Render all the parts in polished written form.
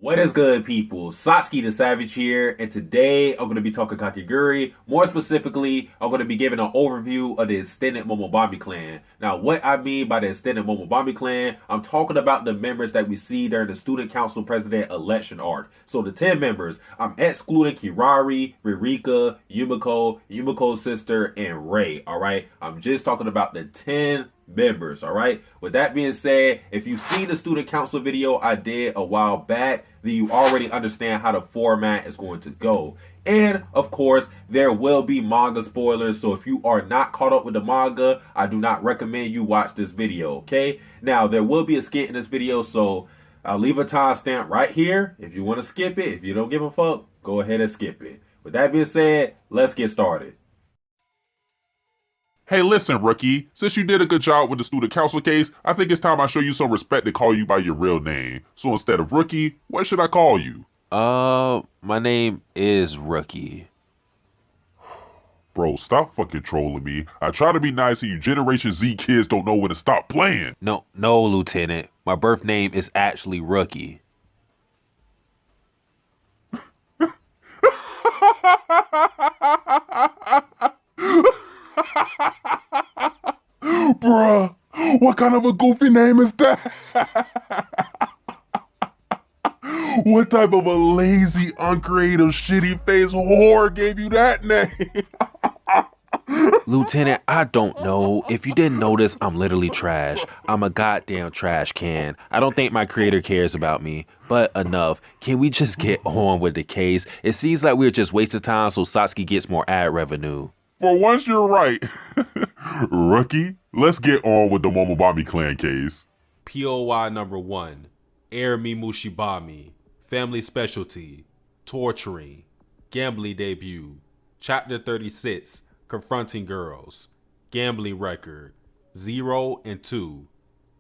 What is good, people? Satsuki the Savage here, and today I'm going to be talking Kakegurui. More specifically, I'm going to be giving an overview of the extended Momobami clan. Now, what I mean by the extended Momobami clan, I'm talking about the members that we see during the Student Council President election arc. So the 10 members, I'm excluding Kirari, Ririka, Yumiko, Yumiko's sister, and Rei, alright? I'm just talking about the 10 members. All right, with that being said, if you've seen the student council video I did a while back, then you already understand how the format is going to go. And of course, there will be manga spoilers, so if you are not caught up with the manga, I do not recommend you watch this video. Okay, now there will be a skit in this video, so I'll leave a timestamp right here if you want to skip it. If you don't give a fuck, go ahead and skip it. With that being said, let's get started. Hey, listen, rookie. Since you did a good job with the student council case, I think it's time I show you some respect and call you by your real name. So instead of rookie, what should I call you? My name is Rookie. Bro, stop fucking trolling me. I try to be nice and you Generation Z kids don't know when to stop playing. No, Lieutenant. My birth name is actually Rookie. Bruh, what kind of a goofy name is that? What type of a lazy, uncreative, shitty face whore gave you that name? Lieutenant, I don't know. If you didn't notice, I'm literally trash. I'm a goddamn trash can. I don't think my creator cares about me, but enough. Can we just get on with the case? It seems like we're just wasting time so Satsuki gets more ad revenue. For once, you're right. Rookie, let's get on with the Momobami clan case. POI number 1, Arimi Mushibami, Family Specialty, Torturing, Gambling Debut, Chapter 36, Confronting Girls, Gambling Record, 0 and 2,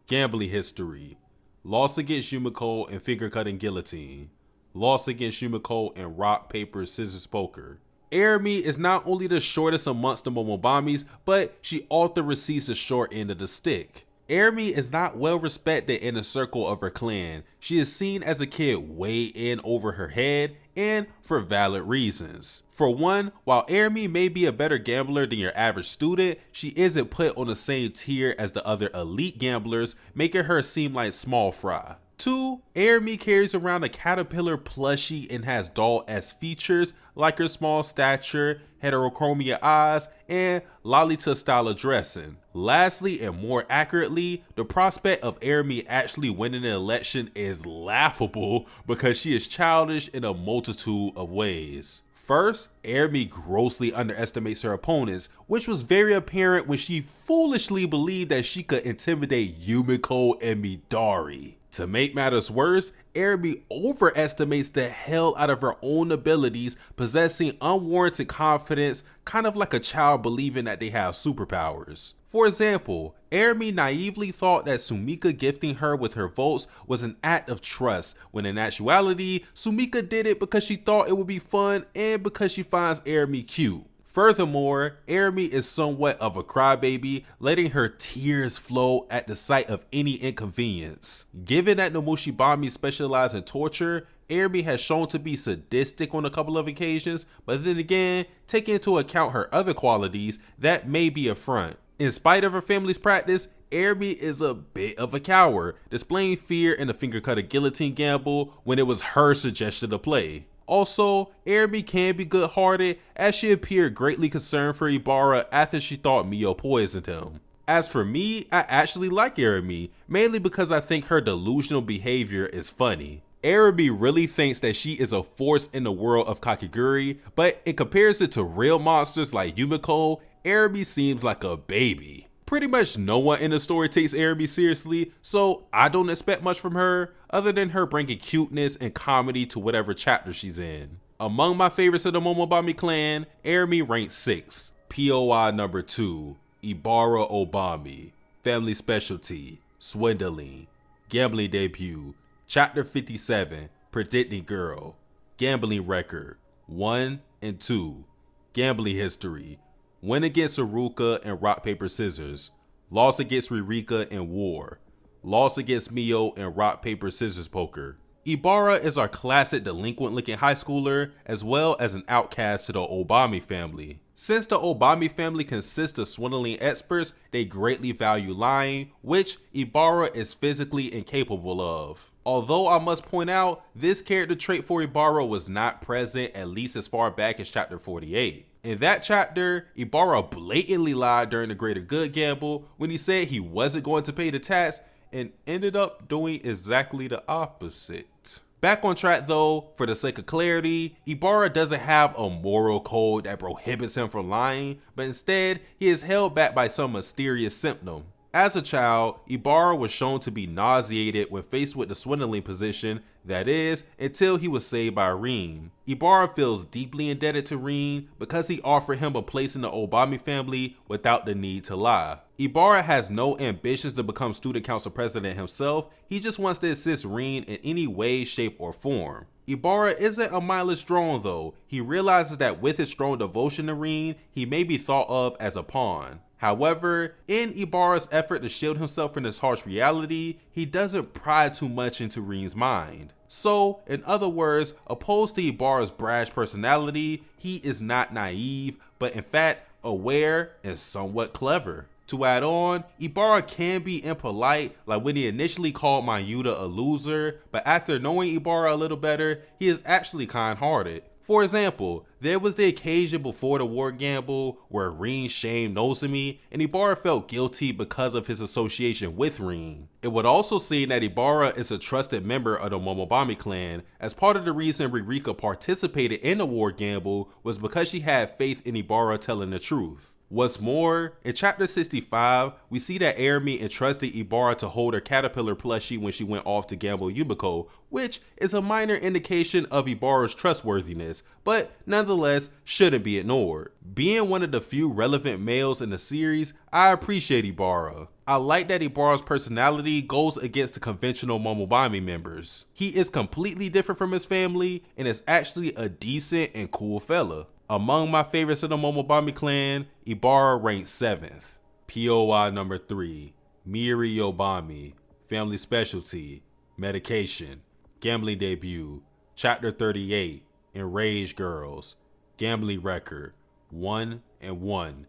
Gambling History, Loss Against Yumiko and Finger Cutting Guillotine, Loss Against Yumiko and Rock, Paper, Scissors, Poker. Arimi is not only the shortest amongst the Momobamis, but she often receives the short end of the stick. Arimi is not well respected in the circle of her clan. She is seen as a kid way in over her head, and for valid reasons. For one, while Arimi may be a better gambler than your average student, she isn't put on the same tier as the other elite gamblers, making her seem like small fry. 2, Arimi carries around a caterpillar plushie and has doll-esque features like her small stature, heterochromia eyes, and Lolita style of dressing. Lastly, and more accurately, the prospect of Arimi actually winning an election is laughable because she is childish in a multitude of ways. First, Arimi grossly underestimates her opponents, which was very apparent when she foolishly believed that she could intimidate Yumiko and Midori. To make matters worse, Arimi overestimates the hell out of her own abilities, possessing unwarranted confidence, kind of like a child believing that they have superpowers. For example, Arimi naively thought that Sumika gifting her with her votes was an act of trust, when in actuality, Sumika did it because she thought it would be fun and because she finds Arimi cute. Furthermore, Arimi is somewhat of a crybaby, letting her tears flow at the sight of any inconvenience. Given that the Mushibami specialize in torture, Arimi has shown to be sadistic on a couple of occasions, but then again, taking into account her other qualities, that may be a front. In spite of her family's practice, Arimi is a bit of a coward, displaying fear in the finger cutter guillotine gamble when it was her suggestion to play. Also, Arimi can be good-hearted, as she appeared greatly concerned for Ibarra after she thought Mio poisoned him. As for me, I actually like Arimi, mainly because I think her delusional behavior is funny. Arimi really thinks that she is a force in the world of Kakegurui, but in comparison to real monsters like Yumiko, Arimi seems like a baby. Pretty much no one in the story takes Arimi seriously, so I don't expect much from her, other than her bringing cuteness and comedy to whatever chapter she's in. Among my favorites of the Momobami clan, Arimi ranks 6. POI number 2, Ibarra Obami, Family Specialty, Swindling, Gambling Debut, Chapter 57, Predicting Girl, Gambling Record, 1 and 2, Gambling History, Win against Haruka and Rock, Paper, Scissors, Loss against Ririka and War, Loss against Mio and Rock, Paper, Scissors, Poker. Ibara is our classic delinquent-looking high schooler, as well as an outcast to the Obami family. Since the Obami family consists of swindling experts, they greatly value lying, which Ibara is physically incapable of. Although I must point out, this character trait for Ibara was not present at least as far back as chapter 48. In that chapter, Ibara blatantly lied during the greater good gamble when he said he wasn't going to pay the tax and ended up doing exactly the opposite. Back on track though, for the sake of clarity, Ibara doesn't have a moral code that prohibits him from lying, but instead, he is held back by some mysterious symptom. As a child, Ibara was shown to be nauseated when faced with the swindling position, that is, until he was saved by Rin. Ibara feels deeply indebted to Rin because he offered him a place in the Obami family without the need to lie. Ibara has no ambitions to become student council president himself, he just wants to assist Rin in any way, shape, or form. Ibara isn't a mindless drone though, he realizes that with his strong devotion to Rin, he may be thought of as a pawn. However, in Ibara's effort to shield himself from this harsh reality, he doesn't pry too much into Rin's mind. So, in other words, opposed to Ibara's brash personality, he is not naive, but in fact, aware and somewhat clever. To add on, Ibara can be impolite, like when he initially called Mayuta a loser, but after knowing Ibara a little better, he is actually kind-hearted. For example, there was the occasion before the war gamble where Rin shamed Nozomi and Ibara felt guilty because of his association with Rin. It would also seem that Ibara is a trusted member of the Momobami clan, as part of the reason Ririka participated in the war gamble was because she had faith in Ibara telling the truth. What's more, in chapter 65, we see that Arimi entrusted Ibara to hold her caterpillar plushie when she went off to gamble Yumiko, which is a minor indication of Ibara's trustworthiness, but nonetheless shouldn't be ignored. Being one of the few relevant males in the series, I appreciate Ibara. I like that Ibara's personality goes against the conventional Momobami members. He is completely different from his family and is actually a decent and cool fella. Among my favorites of the Momobami clan, Ibara ranks 7th. POI number 3, Miri Yobami, Family Specialty, Medication, Gambling Debut, Chapter 38, Enraged Girls, Gambling Record, 1-1,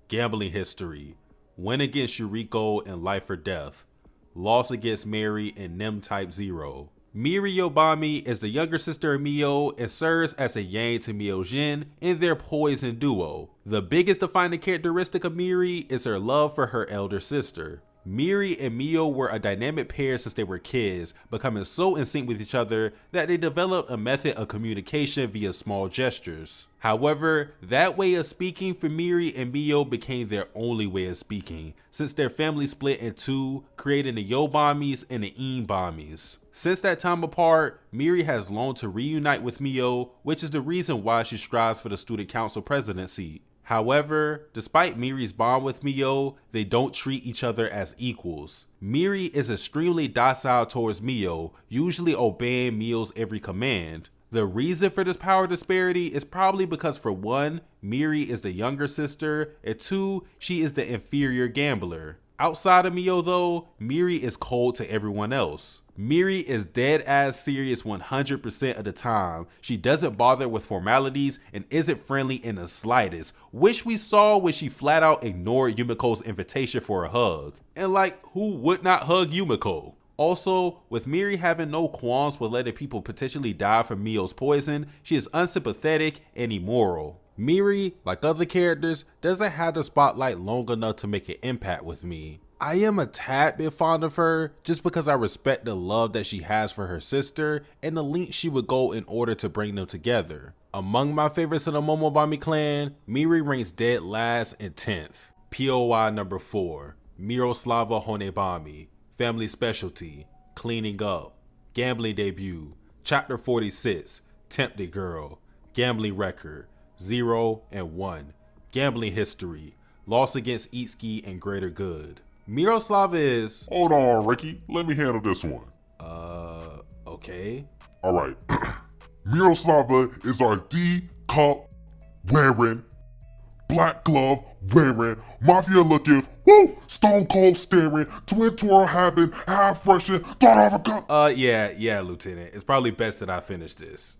Gambling History, Win against Yuriko and Life or Death, Loss against Mary and Nem Type 0. Miri Yobami is the younger sister of Mio and serves as a yang to Mio Jin in their poison duo. The biggest defining characteristic of Miri is her love for her elder sister. Miri and Mio were a dynamic pair since they were kids, becoming so in sync with each other that they developed a method of communication via small gestures. However, that way of speaking for Miri and Mio became their only way of speaking, since their family split in two, creating the Yobamis and the Inbamis. Since that time apart, Miri has longed to reunite with Mio, which is the reason why she strives for the student council presidency. However, despite Miri's bond with Mio, they don't treat each other as equals. Miri is extremely docile towards Mio, usually obeying Mio's every command. The reason for this power disparity is probably because for one, Miri is the younger sister, and two, she is the inferior gambler. Outside of Mio though, Miri is cold to everyone else. Miri is dead ass serious 100% of the time. She doesn't bother with formalities and isn't friendly in the slightest, which we saw when she flat out ignored Yumiko's invitation for a hug. And like, who would not hug Yumiko? Also, with Miri having no qualms with letting people potentially die from Mio's poison, she is unsympathetic and immoral. Miri, like other characters, doesn't have the spotlight long enough to make an impact with me. I am a tad bit fond of her just because I respect the love that she has for her sister and the lengths she would go in order to bring them together. Among my favorites in the Momobami clan, Miri ranks dead last and 10th. POI number 4, Miroslava Honebami, Family Specialty, Cleaning Up, Gambling Debut, Chapter 46, Tempted Girl, Gambling Record, 0-1, Gambling History, Loss against Itsuki and Greater Good. Miroslava is... Hold on, Ricky. Let me handle this one. Okay. Alright. Miroslava is our D-cup wearing, black glove wearing, mafia looking, woo, stone cold staring, twin twirl having, half Russian, thought of a gun. Yeah, Lieutenant. It's probably best that I finish this.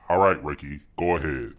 All right, Ricky, go ahead.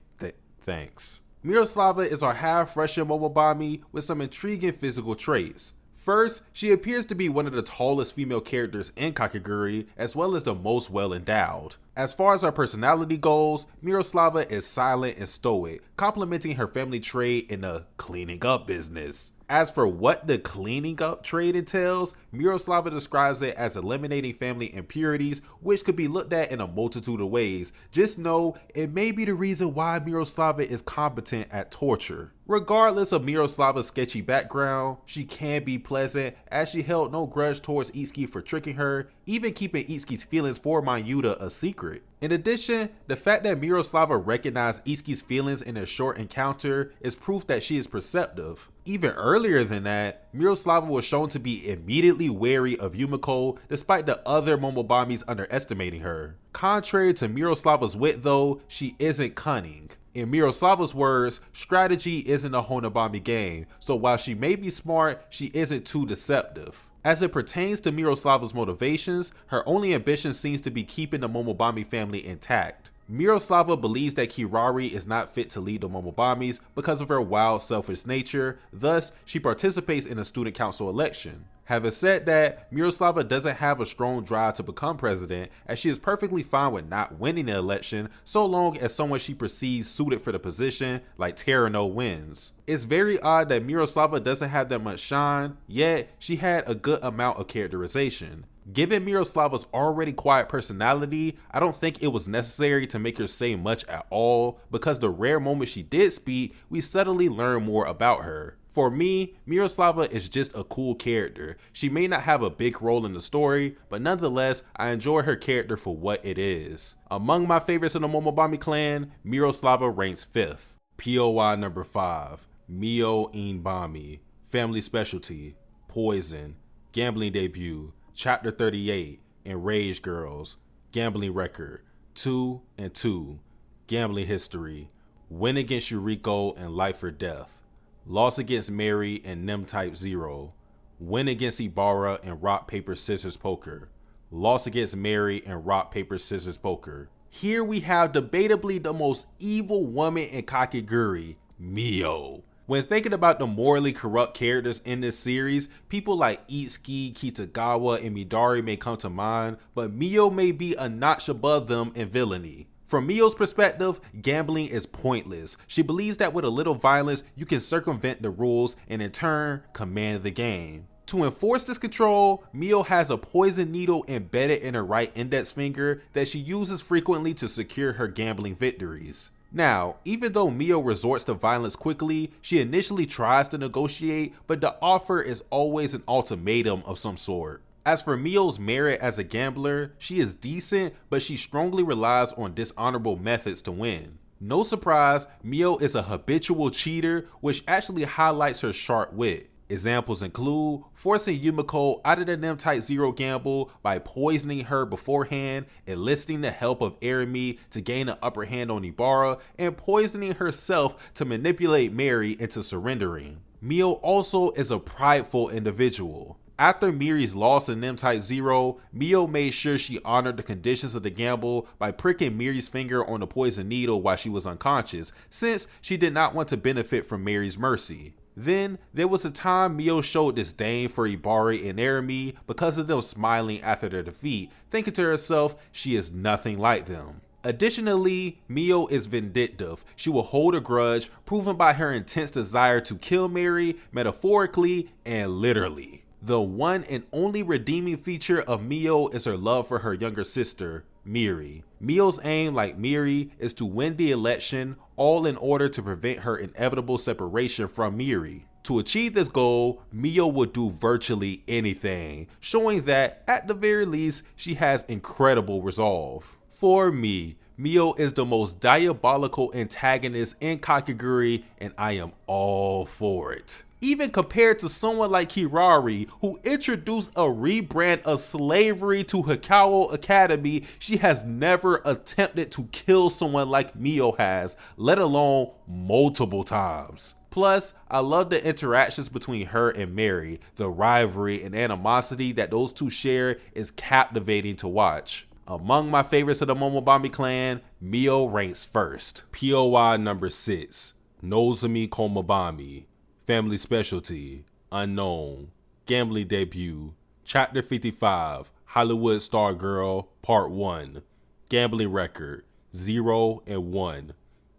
Thanks. Miroslava is our half-Russian Momobami with some intriguing physical traits. First, she appears to be one of the tallest female characters in Kakegurui, as well as the most well-endowed. As far as her personality goes, Miroslava is silent and stoic, complementing her family trade in the cleaning up business. As for what the cleaning up trade entails, Miroslava describes it as eliminating family impurities, which could be looked at in a multitude of ways. Just know it may be the reason why Miroslava is competent at torture. Regardless of Miroslava's sketchy background, she can be pleasant, as she held no grudge towards Itsuki for tricking her, even keeping Itsuki's feelings for Mayuta a secret. In addition, the fact that Miroslava recognized Itsuki's feelings in a short encounter is proof that she is perceptive. Even earlier than that, Miroslava was shown to be immediately wary of Yumiko, despite the other Momobamis underestimating her. Contrary to Miroslava's wit though, she isn't cunning. In Miroslava's words, strategy isn't a Honobami game, so while she may be smart, she isn't too deceptive. As it pertains to Miroslava's motivations, her only ambition seems to be keeping the Momobami family intact. Miroslava believes that Kirari is not fit to lead the Momobamis because of her wild, selfish nature, thus she participates in a student council election. Having said that, Miroslava doesn't have a strong drive to become president, as she is perfectly fine with not winning the election so long as someone she perceives suited for the position, like Terano, wins. It's very odd that Miroslava doesn't have that much shine, yet she had a good amount of characterization. Given Miroslava's already quiet personality, I don't think it was necessary to make her say much at all, because the rare moments she did speak, we subtly learn more about her. For me, Miroslava is just a cool character. She may not have a big role in the story, but nonetheless, I enjoy her character for what it is. Among my favorites in the Momobami clan, Miroslava ranks 5th. POI number 5, Mio Inbami, Family Specialty, Poison, Gambling Debut, Chapter 38, Enraged Girls, Gambling Record, 2 and 2, Gambling History, Win Against Yuriko and Life or Death, Loss Against Mary and Nem Type 0, Win Against Ibarra and Rock Paper Scissors Poker, Loss Against Mary and Rock Paper Scissors Poker. Here we have debatably the most evil woman in Kakegurui, Mio. When thinking about the morally corrupt characters in this series, people like Itsuki, Kitagawa, and Midari may come to mind, but Mio may be a notch above them in villainy. From Mio's perspective, gambling is pointless. She believes that with a little violence, you can circumvent the rules and in turn, command the game. To enforce this control, Mio has a poison needle embedded in her right index finger that she uses frequently to secure her gambling victories. Now, even though Mio resorts to violence quickly, she initially tries to negotiate, but the offer is always an ultimatum of some sort. As for Mio's merit as a gambler, she is decent, but she strongly relies on dishonorable methods to win. No surprise, Mio is a habitual cheater, which actually highlights her sharp wit. Examples include forcing Yumiko out of the Nem Type 0 gamble by poisoning her beforehand, enlisting the help of Arimi to gain an upper hand on Ibarra, and poisoning herself to manipulate Mary into surrendering. Mio also is a prideful individual. After Miri's loss in Nem Type 0, Mio made sure she honored the conditions of the gamble by pricking Miri's finger on the poison needle while she was unconscious, since she did not want to benefit from Mary's mercy. Then, there was a time Mio showed disdain for Ibari and Arimi because of them smiling after their defeat, thinking to herself she is nothing like them. Additionally, Mio is vindictive. She will hold a grudge, proven by her intense desire to kill Mary, metaphorically and literally. The one and only redeeming feature of Mio is her love for her younger sister, Miri. Mio's aim, like Miri, is to win the election, all in order to prevent her inevitable separation from Miri. To achieve this goal, Mio will do virtually anything, showing that, at the very least, she has incredible resolve. For me, Mio is the most diabolical antagonist in Kakegurui, and I am all for it. Even compared to someone like Kirari, who introduced a rebrand of slavery to Hikawa Academy, she has never attempted to kill someone like Mio has, let alone multiple times. Plus, I love the interactions between her and Mary. The rivalry and animosity that those two share is captivating to watch. Among my favorites of the Momobami clan, Mio ranks first. POI number 6, Nozomi Komobami. Family specialty, unknown. Gambling debut, Chapter 55, Hollywood Star Girl, Part 1. Gambling record, 0-1.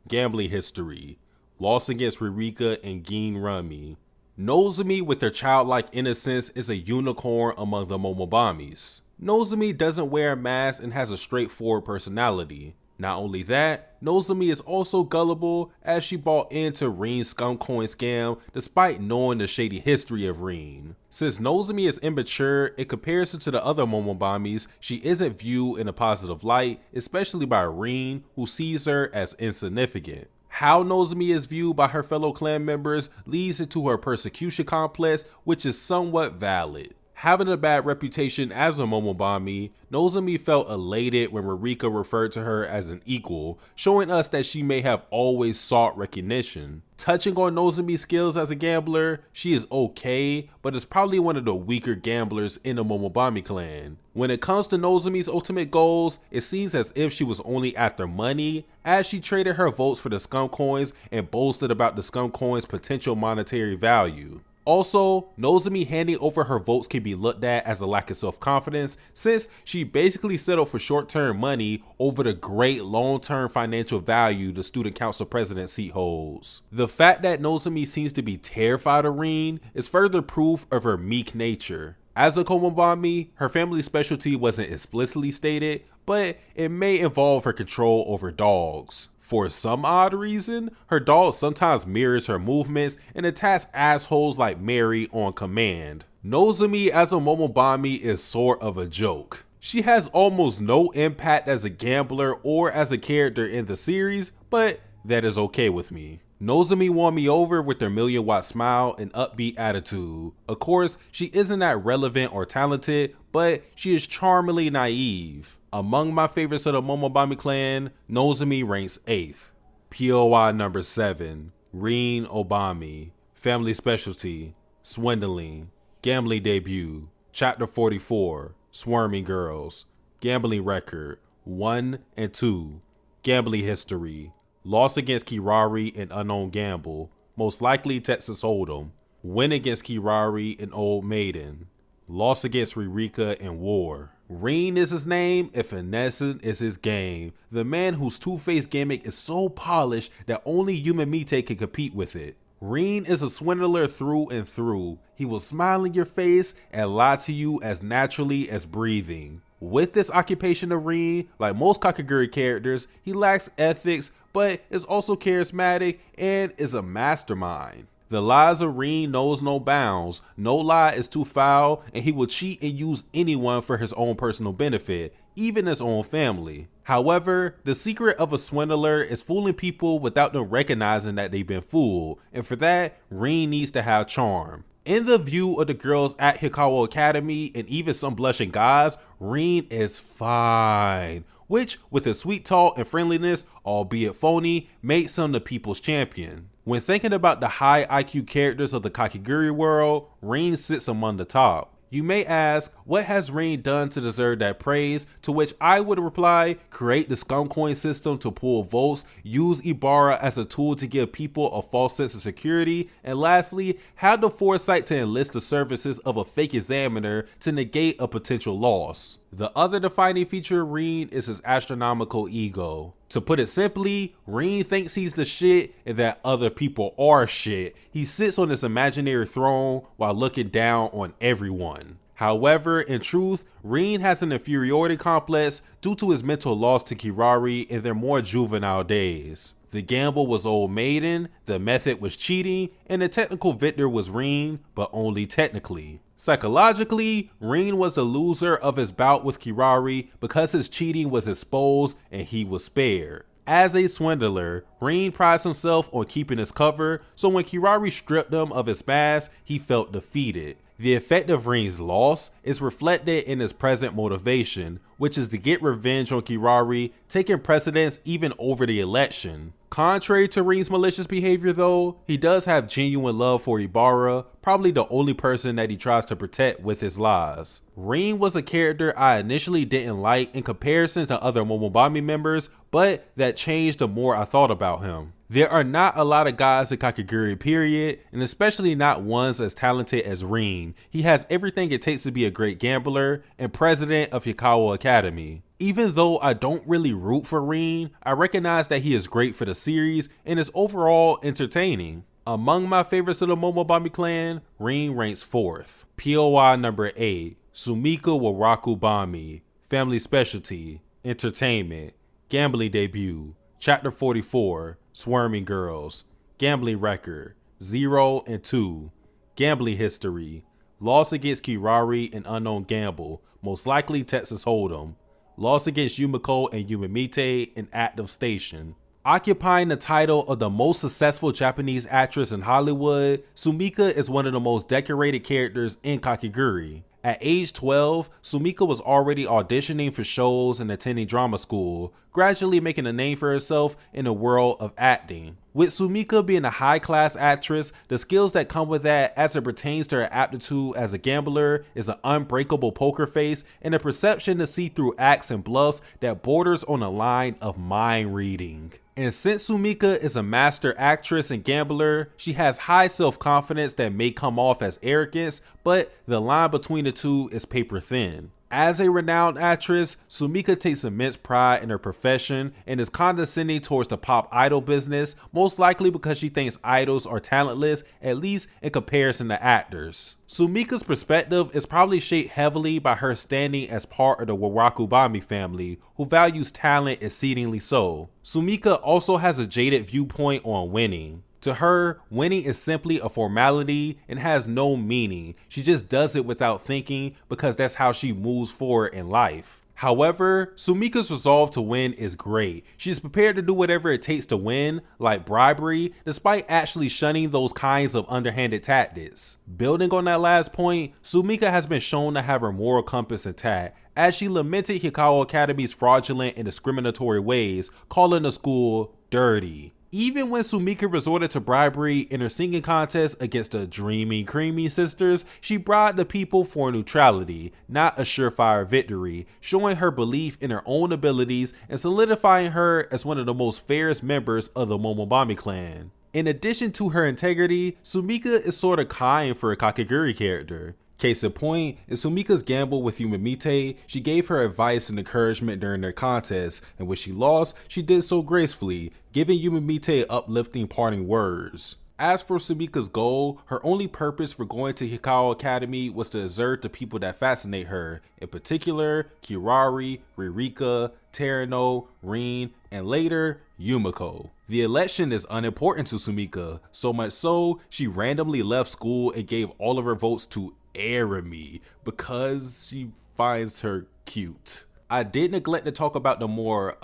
Gambling history, loss against Ririka and Gin Rami. Nozomi, with her childlike innocence, is a unicorn among the Momobamis. Nozomi doesn't wear a mask and has a straightforward personality. Not only that, Nozomi is also gullible, as she bought into Rin's scum coin scam despite knowing the shady history of Rin. Since Nozomi is immature, in comparison to the other Momobamis, she isn't viewed in a positive light, especially by Rin, who sees her as insignificant. How Nozomi is viewed by her fellow clan members leads into her persecution complex, which is somewhat valid. Having a bad reputation as a Momobami, Nozomi felt elated when Ririka referred to her as an equal, showing us that she may have always sought recognition. Touching on Nozomi's skills as a gambler, she is okay, but is probably one of the weaker gamblers in the Momobami clan. When it comes to Nozomi's ultimate goals, it seems as if she was only after money, as she traded her votes for the scum coins and boasted about the scum coins' potential monetary value. Also, Nozomi handing over her votes can be looked at as a lack of self-confidence, since she basically settled for short-term money over the great long-term financial value the student council president seat holds. The fact that Nozomi seems to be terrified of Rin is further proof of her meek nature. As a Komobami, her family specialty wasn't explicitly stated, but it may involve her control over dogs. For some odd reason, her dog sometimes mirrors her movements and attacks assholes like Mary on command. Nozomi as a Momobami is sort of a joke. She has almost no impact as a gambler or as a character in the series, but that is okay with me. Nozomi won me over with her million-watt smile and upbeat attitude. Of course, she isn't that relevant or talented, but she is charmingly naive. Among my favorites of the Momobami clan, Nozomi ranks 8th. POI number 7, Rin Obami. Family specialty, swindling. Gambling debut, Chapter 44, Swarming Girls. Gambling record, 1-2. Gambling history, loss against Kirari and Unknown Gamble, most likely Texas Hold'em. Win against Kirari and Old Maiden. Loss against Ririka and War. Rin is his name and finessing is his game. The man whose two-faced gimmick is so polished that only Yumamite can compete with it. Rin is a swindler through and through. He will smile in your face and lie to you as naturally as breathing. With this occupation of Rin, like most Kakegurui characters, he lacks ethics, but is also charismatic and is a mastermind. The lies of Rin knows no bounds. No lie is too foul, and he will cheat and use anyone for his own personal benefit, even his own family. However, the secret of a swindler is fooling people without them recognizing that they've been fooled, and for that, Rin needs to have charm. In the view of the girls at Hikawa Academy and even some blushing guys, Rin is fine, which, with his sweet talk and friendliness, albeit phony, makes him the people's champion. When thinking about the high IQ characters of the Kakegurui world, Rin sits among the top. You may ask, what has Rin done to deserve that praise? To which I would reply, create the scum coin system to pull votes, use Ibarra as a tool to give people a false sense of security, and lastly, have the foresight to enlist the services of a fake examiner to negate a potential loss. The other defining feature of Rin is his astronomical ego. To put it simply, Rin thinks he's the shit and that other people are shit. He sits on this imaginary throne while looking down on everyone. However, in truth, Rin has an inferiority complex due to his mental loss to Kirari in their more juvenile days. The gamble was Old Maiden, the method was cheating, and the technical victor was Rin, but only technically. Psychologically, Rin was a loser of his bout with Kirari because his cheating was exposed and he was spared. As a swindler, Rin prides himself on keeping his cover, so when Kirari stripped him of his mask, he felt defeated. The effect of Rin's loss is reflected in his present motivation, which is to get revenge on Kirari, taking precedence even over the election. Contrary to Rin's malicious behavior though, he does have genuine love for Ibarra, probably the only person that he tries to protect with his lies. Rin was a character I initially didn't like in comparison to other Momobami members, but that changed the more I thought about him. There are not a lot of guys in Kakegurui period, and especially not ones as talented as Rin. He has everything it takes to be a great gambler and president of Hikawa Academy. Even though I don't really root for Rin, I recognize that he is great for the series and is overall entertaining. Among my favorites of the Momobami clan, Rin ranks 4th. POI number 8, Sumika Waraku Bami, Family Specialty, Entertainment, Gambling Debut, Chapter 44, Swarming Girls, Gambling Record, 0 and 2, Gambling History, Loss against Kirari and Unknown Gamble, most likely Texas Hold'em, Loss against Yumiko and Yumemite in Active Station. Occupying the title of the most successful Japanese actress in Hollywood, Sumika is one of the most decorated characters in Kakegurui. At age 12, Sumika was already auditioning for shows and attending drama school, gradually making a name for herself in the world of acting. With Sumika being a high-class actress, the skills that come with that as it pertains to her aptitude as a gambler is an unbreakable poker face and a perception to see through acts and bluffs that borders on a line of mind reading. And since Sumika is a master actress and gambler, she has high self-confidence that may come off as arrogance, but the line between the two is paper thin. As a renowned actress, Sumika takes immense pride in her profession and is condescending towards the pop idol business, most likely because she thinks idols are talentless, at least in comparison to actors. Sumika's perspective is probably shaped heavily by her standing as part of the Warakubami family, who values talent exceedingly so. Sumika also has a jaded viewpoint on winning. To her, winning is simply a formality and has no meaning. She just does it without thinking because that's how she moves forward in life. However, Sumika's resolve to win is great. She's prepared to do whatever it takes to win, like bribery, despite actually shunning those kinds of underhanded tactics. Building on that last point, Sumika has been shown to have her moral compass intact, as she lamented Hikawa Academy's fraudulent and discriminatory ways, calling the school dirty. Even when Sumika resorted to bribery in her singing contest against the Dreamy Creamy sisters, she bribed the people for neutrality, not a surefire victory, showing her belief in her own abilities and solidifying her as one of the most fairest members of the Momobami clan. In addition to her integrity, Sumika is sorta kind for a Kakegurui character. Case in point, in Sumika's gamble with Yumemite, she gave her advice and encouragement during their contest, and when she lost, she did so gracefully, giving Yumemite uplifting parting words. As for Sumika's goal, her only purpose for going to Hikawa Academy was to exert the people that fascinate her, in particular, Kirari, Ririka, Terano, Rin, and later, Yumiko. The election is unimportant to Sumika, so much so, she randomly left school and gave all of her votes to Arami because she finds her cute. I did neglect to talk about the more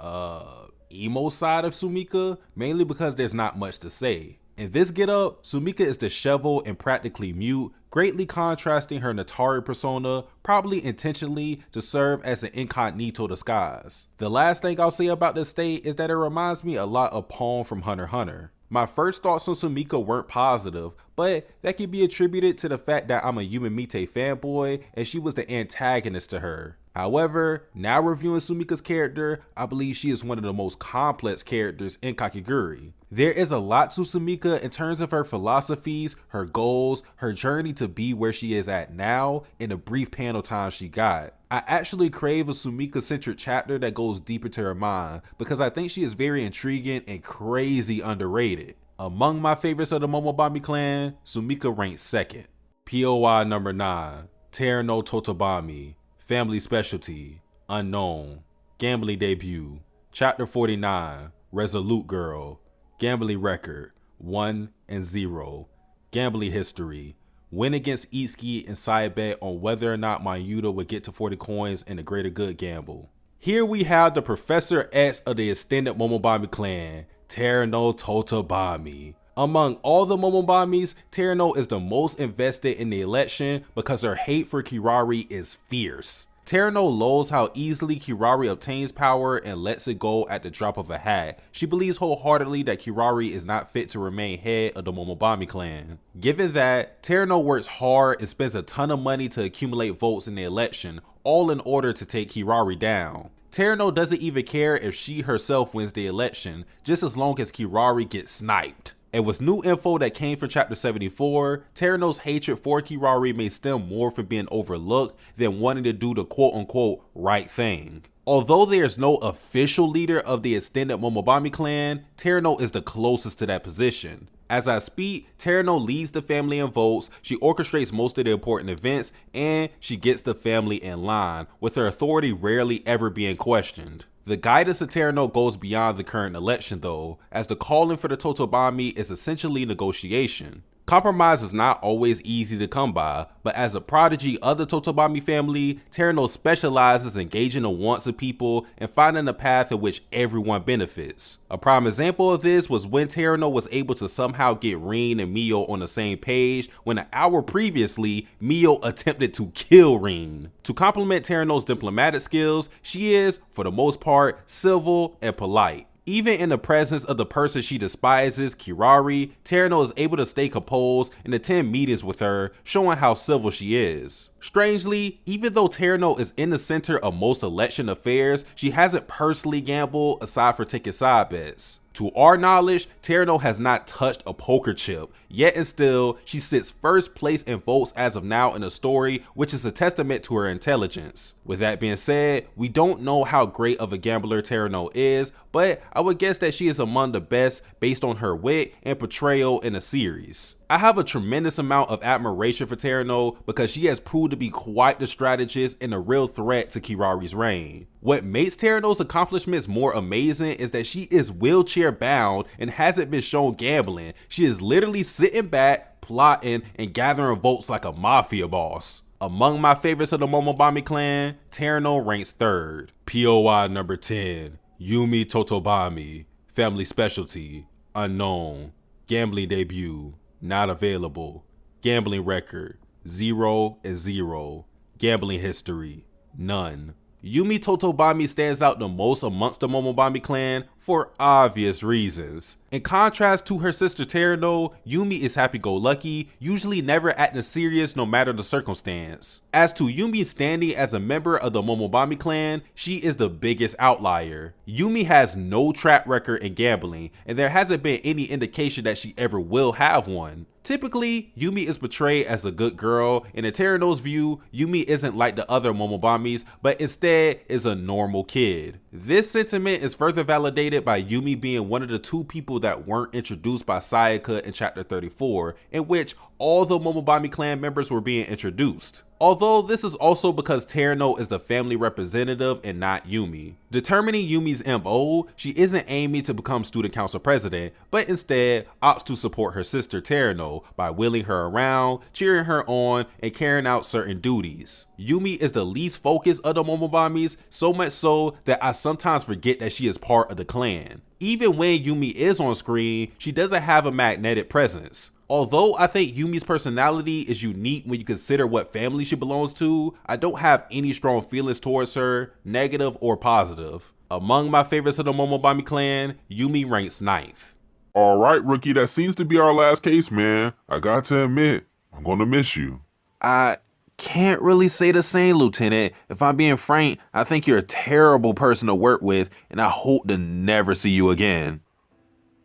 emo side of Sumika, mainly because there's not much to say. In this getup, Sumika is disheveled and practically mute, greatly contrasting her Natari persona, probably intentionally to serve as an incognito disguise. The last thing I'll say about this state is that it reminds me a lot of Pawn from Hunter x Hunter. My first thoughts on Sumika weren't positive, but that can be attributed to the fact that I'm a Yumemite fanboy and she was the antagonist to her. However, now reviewing Sumika's character, I believe she is one of the most complex characters in Kakegurui. There is a lot to Sumika in terms of her philosophies, her goals, her journey to be where she is at now, and the brief panel time she got. I actually crave a Sumika-centric chapter that goes deeper to her mind, because I think she is very intriguing and crazy underrated. Among my favorites of the Momobami clan, Sumika ranks 2nd. POI number 9, Terano Totobami, Family Specialty, Unknown, Gambling Debut, Chapter 49, Resolute Girl, Gambling Record, 1 and 0, Gambling History, win against Itsuki and side bet on whether or not Mayuta would get to 40 coins in the greater good gamble. Here we have the Professor X of the extended Momobami clan, Terano Totobami. Among all the Momobamis, Terano is the most invested in the election because her hate for Kirari is fierce. Terano loathes how easily Kirari obtains power and lets it go at the drop of a hat. She believes wholeheartedly that Kirari is not fit to remain head of the Momobami clan. Given that, Terano works hard and spends a ton of money to accumulate votes in the election, all in order to take Kirari down. Terano doesn't even care if she herself wins the election, just as long as Kirari gets sniped. And with new info that came from Chapter 74, Terano's hatred for Kirari may stem more from being overlooked than wanting to do the quote-unquote right thing. Although there is no official leader of the extended Momobami clan, Terano is the closest to that position. As I speak, Terano leads the family in votes, she orchestrates most of the important events, and she gets the family in line, with her authority rarely ever being questioned. The guidance of Terano goes beyond the current election though, as the calling for the Totobami is essentially negotiation. Compromise is not always easy to come by, but as a prodigy of the Totobami family, Terano specializes in gauging the wants of people and finding a path in which everyone benefits. A prime example of this was when Terano was able to somehow get Rin and Mio on the same page when an hour previously, Mio attempted to kill Rin. To complement Terano's diplomatic skills, she is, for the most part, civil and polite. Even in the presence of the person she despises, Kirari, Terano is able to stay composed and attend meetings with her, showing how civil she is. Strangely, even though Terano is in the center of most election affairs, she hasn't personally gambled aside for taking side bets. To our knowledge, Terano has not touched a poker chip, yet and still, she sits first place in votes as of now in the story, which is a testament to her intelligence. With that being said, we don't know how great of a gambler Terano is, but I would guess that she is among the best based on her wit and portrayal in the series. I have a tremendous amount of admiration for Terano because she has proved to be quite the strategist and a real threat to Kirari's reign. What makes Terano's accomplishments more amazing is that she is wheelchair bound and hasn't been shown gambling. She is literally sitting back, plotting, and gathering votes like a mafia boss. Among my favorites of the Momobami clan, Terano ranks third. POI number 10, Yumi Totobami, family specialty, unknown, gambling debut, not available, gambling record, 0-0, gambling history, none. Yumi Totobami stands out the most amongst the Momobami clan for obvious reasons. In contrast to her sister Terano, Yumi is happy-go-lucky, usually never acting serious no matter the circumstance. As to Yumi's standing as a member of the Momobami clan, she is the biggest outlier. Yumi has no track record in gambling, and there hasn't been any indication that she ever will have one. Typically, Yumi is portrayed as a good girl, and in Terano's view, Yumi isn't like the other Momobamis, but instead is a normal kid. This sentiment is further validated by Yumi being one of the two people that weren't introduced by Sayaka in Chapter 34, in which all the Momobami clan members were being introduced. Although this is also because Terano is the family representative and not Yumi. Determining Yumi's MO, she isn't aiming to become student council president, but instead opts to support her sister Terano by wheeling her around, cheering her on, and carrying out certain duties. Yumi is the least focused of the Momobamis, so much so that I sometimes forget that she is part of the clan. Even when Yumi is on screen, she doesn't have a magnetic presence. Although I think Yumi's personality is unique when you consider what family she belongs to, I don't have any strong feelings towards her, negative or positive. Among my favorites of the Momobami clan, Yumi ranks 9th. Alright, Rookie, that seems to be our last case, man. I got to admit, I'm gonna miss you. I can't really say the same, Lieutenant. If I'm being frank, I think you're a terrible person to work with, and I hope to never see you again.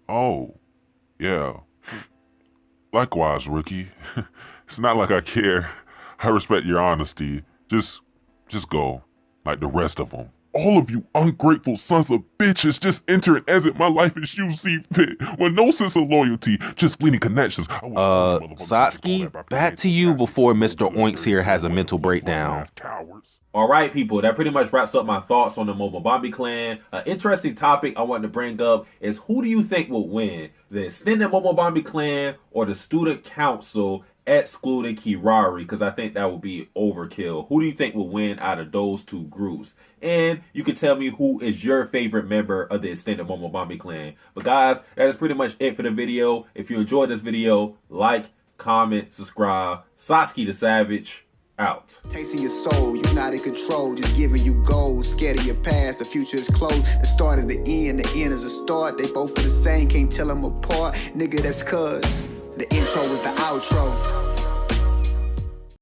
Oh, yeah. Likewise, Rookie. It's not like I care. I respect your honesty. Just go, like the rest of them. All of you ungrateful sons of bitches just enter and exit my life as you see fit, with no sense of loyalty, just fleeting connections. Satsuki, back to you before Mr. Oinks here has a mental breakdown. All right, people, that pretty much wraps up my thoughts on the Momobami clan. An interesting topic I wanted to bring up is who do you think will win, the extended Momobami clan or the student council excluding Kirari? Because I think that would be overkill. Who do you think will win out of those two groups? And you can tell me who is your favorite member of the extended Momobami clan. But guys, that is pretty much it for the video. If you enjoyed this video, like, comment, subscribe. Satsuki the Savage, Out. Tasting your soul, you're not in control, just giving you goals. Scared of your past, the future is closed. The start is the end is a start. They both are the same, can't tell them apart. Nigga, that's cuz the intro is the outro.